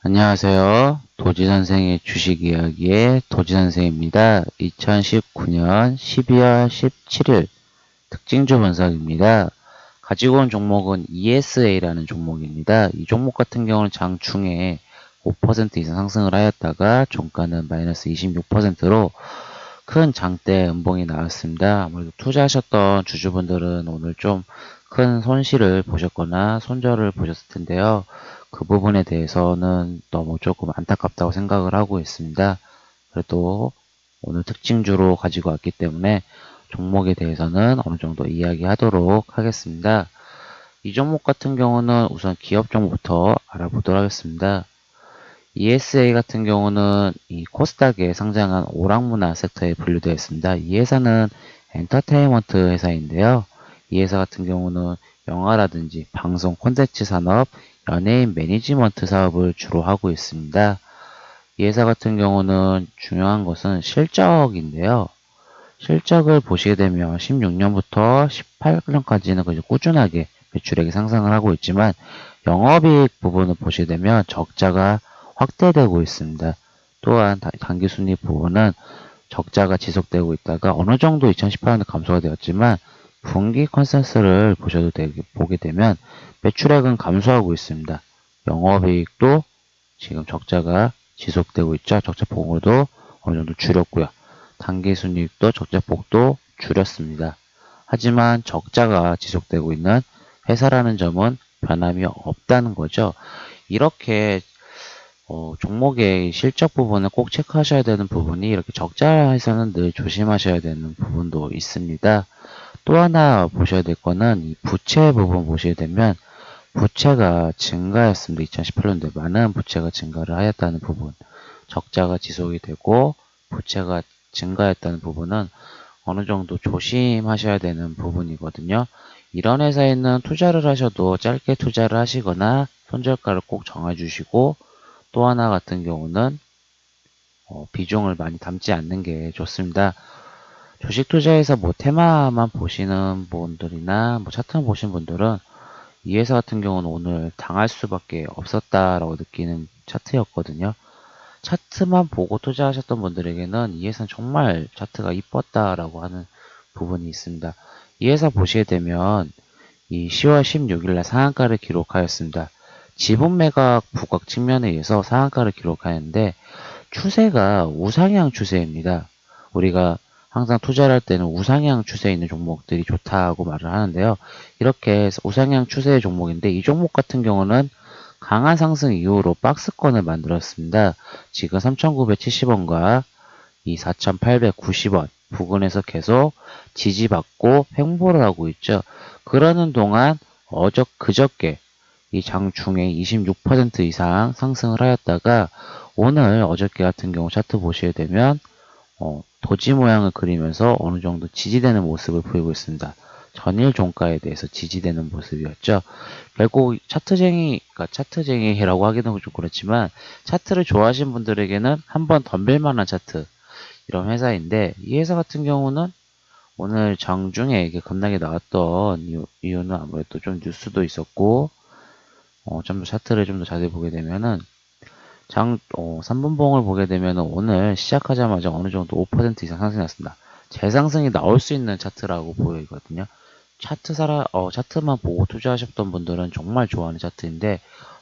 안녕하세요. 도지선생의 주식이야기의 도지선생입니다. 2019년 12월 17일 특징주 분석입니다. 가지고 온 종목은 ESA라는 종목입니다. 이 종목 같은 경우는 장중에 5% 이상 상승을 하였다가 종가는 마이너스 26%로 큰 장대 음봉이 나왔습니다. 아무래도 투자하셨던 주주분들은 오늘 좀 큰 손실을 보셨거나 손절을 보셨을 텐데요. 그 부분에 대해서는 너무 조금 안타깝다고 생각을 하고 있습니다. 그래도 오늘 특징주로 가지고 왔기 때문에 종목에 대해서는 어느 정도 이야기하도록 하겠습니다. 이 종목 같은 경우는 우선 기업 종목부터 알아보도록 하겠습니다. ESA 같은 경우는 이 코스닥에 상장한 오락문화 섹터에 분류되어 있습니다. 이 회사는 엔터테인먼트 회사인데요. 이 회사 같은 경우는 영화라든지 방송 콘텐츠 산업, 연예인 매니지먼트 사업을 주로 하고 있습니다. 이 회사 같은 경우는 중요한 것은 실적인데요. 실적을 보시게 되면 16년부터 18년까지는 꾸준하게 매출액이 상승을 하고 있지만 영업이익 부분을 보시게 되면 적자가 확대되고 있습니다. 또한 당기순이익 부분은 적자가 지속되고 있다가 어느 정도 2018년에 감소가 되었지만 분기 컨센서스를 보게 되면 매출액은 감소하고 있습니다. 영업이익도 지금 적자가 지속되고 있죠. 적자 폭으로도 어느 정도 줄였고요. 당기순이익도 적자폭도 줄였습니다. 하지만 적자가 지속되고 있는 회사라는 점은 변함이 없다는 거죠. 이렇게 종목의 실적 부분을 꼭 체크하셔야 되는 부분이 이렇게 적자에서는 늘 조심하셔야 되는 부분도 있습니다. 또 하나 보셔야 될 거는 이 부채 부분 보시게 되면 부채가 증가했습니다. 2018년도에 많은 부채가 증가를 하였다는 부분. 적자가 지속이 되고 부채가 증가했다는 부분은 어느 정도 조심하셔야 되는 부분이거든요. 이런 회사에는 투자를 하셔도 짧게 투자를 하시거나 손절가를 꼭 정해주시고 또 하나 같은 경우는 비중을 많이 담지 않는 게 좋습니다. 주식 투자에서 테마만 보시는 분들이나 차트만 보시는 분들은 이 회사 같은 경우는 오늘 당할 수밖에 없었다라고 느끼는 차트였거든요. 차트만 보고 투자하셨던 분들에게는 이 회사는 정말 차트가 이뻤다라고 하는 부분이 있습니다. 이 회사 보시게 되면 이 10월 16일 날 상한가를 기록하였습니다. 지분 매각 부각 측면에 의해서 상한가를 기록하였는데 추세가 우상향 추세입니다. 우리가 항상 투자를 할 때는 우상향 추세에 있는 종목들이 좋다고 말을 하는데요. 이렇게 우상향 추세의 종목인데 이 종목 같은 경우는 강한 상승 이후로 박스권을 만들었습니다. 지금 3,970원과 이 4,890원 부근에서 계속 지지받고 횡보를 하고 있죠. 그러는 동안 그저께 이 장중에 26% 이상 상승을 하였다가 오늘 어저께 같은 경우 차트 보시게 되면 도지 모양을 그리면서 어느 정도 지지되는 모습을 보이고 있습니다. 전일 종가에 대해서 지지되는 모습이었죠. 결국 차트쟁이라고 하기는 좀 그렇지만 차트를 좋아하시는 분들에게는 한번 덤빌 만한 차트 이런 회사인데 이 회사 같은 경우는 오늘 장중에 이게 급락이 나왔던 이유는 아무래도 좀 뉴스도 있었고 좀 더 차트를 좀 더 자세히 보게 되면은 3분봉을 보게 되면은 오늘 시작하자마자 어느 정도 5% 이상 상승이 났습니다. 재상승이 나올 수 있는 차트라고 보이거든요. 차트만 보고 투자하셨던 분들은 정말 좋아하는 차트인데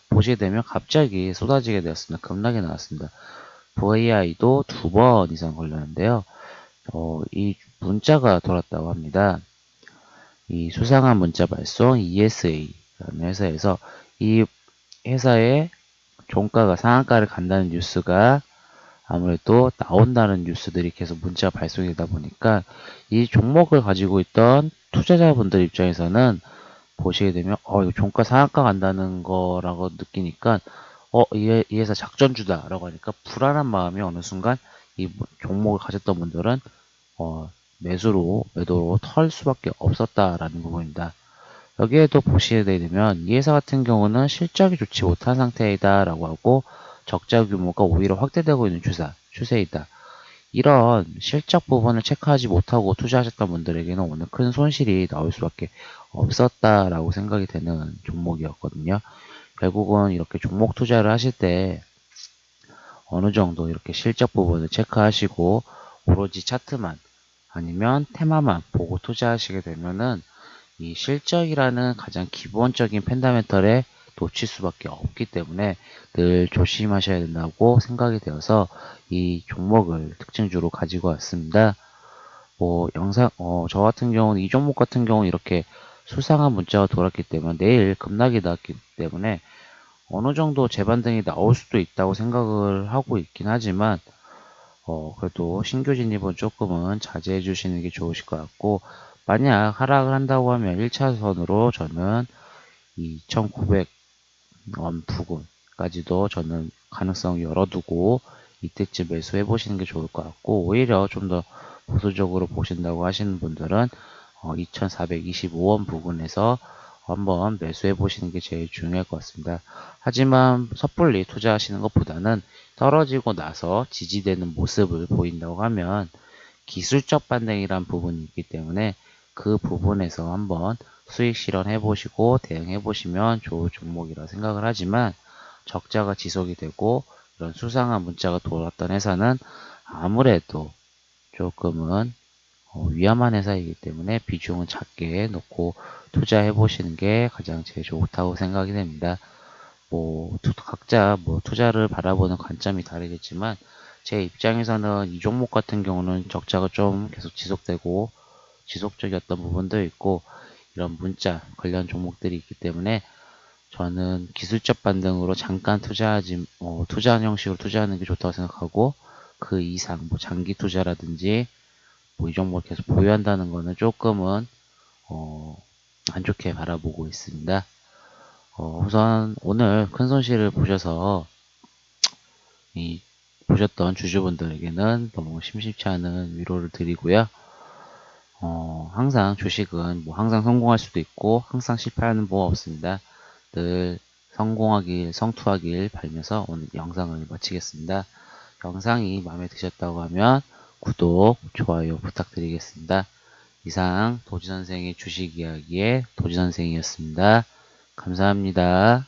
보시게 되면 갑자기 쏟아지게 되었습니다. 급락이 나왔습니다. VI도 2번 이상 걸렸는데요. 이 문자가 돌았다고 합니다. 이 수상한 문자 발송 ESA라는 회사에서 이 회사의 종가가 상한가를 간다는 뉴스가 아무래도 나온다는 뉴스들이 계속 문자가 발송이 되다 보니까 이 종목을 가지고 있던 투자자분들 입장에서는 보시게 되면 이거 종가 상한가 간다는 거라고 느끼니까 이 회사 작전주다라고 하니까 불안한 마음이 어느 순간 이 종목을 가졌던 분들은 매도로 털 수밖에 없었다라는 부분입니다. 여기에도 보시게 되면 이 회사 같은 경우는 실적이 좋지 못한 상태이다라고 하고 적자 규모가 오히려 확대되고 있는 추세이다. 이런 실적 부분을 체크하지 못하고 투자하셨던 분들에게는 오늘 큰 손실이 나올 수밖에 없었다라고 생각이 되는 종목이었거든요. 결국은 이렇게 종목 투자를 하실 때 어느 정도 이렇게 실적 부분을 체크하시고 오로지 차트만 아니면 테마만 보고 투자하시게 되면은 이 실적이라는 가장 기본적인 펜다멘털에 놓칠 수밖에 없기 때문에 늘 조심하셔야 된다고 생각이 되어서 이 종목을 특징주로 가지고 왔습니다. 저 같은 경우는 이 종목 같은 경우는 이렇게 수상한 문자가 돌았기 때문에 내일 급락이 났기 때문에 어느 정도 재반등이 나올 수도 있다고 생각을 하고 있긴 하지만 그래도 신규 진입은 조금은 자제해 주시는 게 좋으실 것 같고, 만약 하락을 한다고 하면 1차선으로 저는 2,900원 부근까지도 저는 가능성 열어두고 이때쯤 매수해 보시는 게 좋을 것 같고, 오히려 좀 더 보수적으로 보신다고 하시는 분들은 2,425원 부근에서 한번 매수해 보시는 게 제일 중요할 것 같습니다. 하지만 섣불리 투자하시는 것보다는 떨어지고 나서 지지되는 모습을 보인다고 하면 기술적 반등이란 부분이 있기 때문에 그 부분에서 한번 수익 실현해 보시고 대응해 보시면 좋을 종목이라 생각을 하지만, 적자가 지속이 되고 이런 수상한 문자가 돌았던 회사는 아무래도 조금은 위험한 회사이기 때문에 비중은 작게 놓고 투자해 보시는 게 가장 제일 좋다고 생각이 됩니다. 각자 투자를 바라보는 관점이 다르겠지만, 제 입장에서는 이 종목 같은 경우는 적자가 좀 계속 지속되고 지속적이었던 부분도 있고 이런 문자 관련 종목들이 있기 때문에 저는 기술적 반등으로 잠깐 투자하는 형식으로 투자하는 게 좋다고 생각하고, 그 이상 장기 투자라든지 이 종목을 계속 보유한다는 거는 조금은 안 좋게 바라보고 있습니다. 우선 오늘 큰 손실을 보셔서 보셨던 주주분들에게는 너무 심심치 않은 위로를 드리고요. 항상 주식은 항상 성공할 수도 있고 항상 실패하는 법 없습니다. 늘 성공하길 성투하길 바라면서 오늘 영상을 마치겠습니다. 영상이 마음에 드셨다고 하면 구독, 좋아요 부탁드리겠습니다. 이상 도지선생의 주식 이야기의 도지선생이었습니다. 감사합니다.